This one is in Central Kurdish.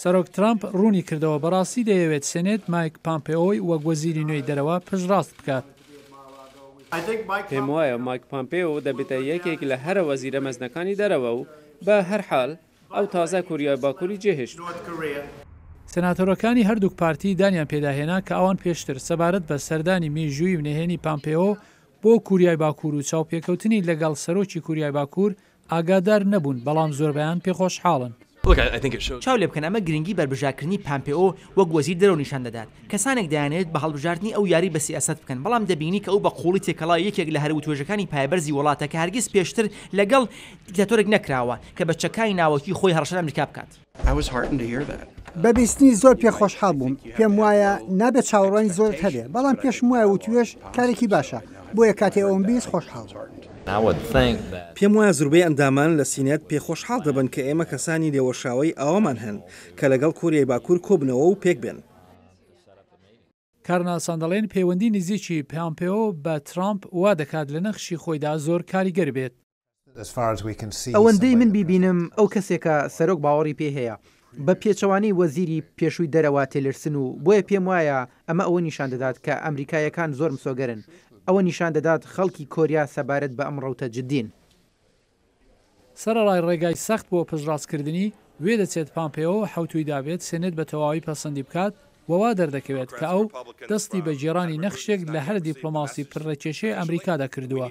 سەرۆک ترامپ ڕوونی کردەوە بەڕاستی دەیەوێت سێنێت مایک پامپێۆی وەک وەزیری نوێی دەرەوە پشتڕاست بکات. پێم وایە مایک پامپێۆ دەبێتە یەکێک لە هەرە وەزیرە مەزنەکانی دەرەوە و بە هەر حاڵ ئەو تازە کوریای باکووری جێهێشت. سەناتۆرەکانی هەردووک پارتی دانیان پێداهێنا کە ئەوان پێشتر سەبارەت بە سەردانی مێژووی و نهێنی پامپێۆ بۆ کوریای باکوور و چاوپێکەوتنی لەگەڵ سەرۆکی کوریای باکوور ئاگادار نەبوون، بەڵام زۆربیان پێخۆشحاڵن. چاو لێ بکەن ئەمە گرنگی بەربژارکردنی پامپێۆ وەک وەزیر دەرەوە نیشان دەدات. کەسانێک دەیانێت بە هەڵبژاردننی ئەو یاری بە سیاسەت بکەن، بەڵام دەبینی کە ئەو بە قوڵی تێکەڵای یەکێک لە هەرە توێژەکانی پایبەرزی وڵاتەکە هەرگیز پێشتر لەگەڵ دیکتاتۆرێک نەکراوە کە بە چەکای ناوەکی خۆی هەڕەشە ئەمریکا بکات. بەبیستنی زۆر پێخۆشحاڵ بووم. پێم وایە نابێت چاوەڕوانی زۆرت هەبێ، بەڵام پێشم وایە و توێژ کارێکی باشە، بۆیە کاتێ ئەوم بیست خۆشحاڵ. پێم وایە زۆربەی ئەندامان لە سینەت پێخۆشحاڵ دەبن کە ئێمە کەسانی لێوەشاوی ئەوەمان هەن کە لەگەڵ کوریای باکوور کۆبنەوە و پێک بێن. کارناسان دەڵێن پەیوەندی نزیکی پامپێۆ بە ترامپ وا دەکات لە نەخشی خۆیدا زۆر کاریگەر بێت. ئەوەندەی من بیبینم ئەو کەسێکە سەرۆک باوەڕی پێ هەیە بە پێچەوانی وەزیری پێشووی دەرەوە تێلرسن و بۆیە پێم وایە ئەمە ئەوە نیشان دەدات کە ئەمریکایەکان زۆر مسۆگەرن. ئەوە نیشان دەدات خەڵکی کۆریا سەبارەت بە ئەم ڕەوتە جددین. سەرەڕای ڕێگای سەخت بۆ پشتڕاستکردنی وێ دەچێت پامپێۆ حوتوی دابێت سێنێت بە تەواوی پەسەندی بکات وەوا دەردەکەوێت کە ئەو دەستی بە جێڕانی نەخشێک لە هەر دیپلۆماسی پڕەکێشەی ئەمریکادا کردووە.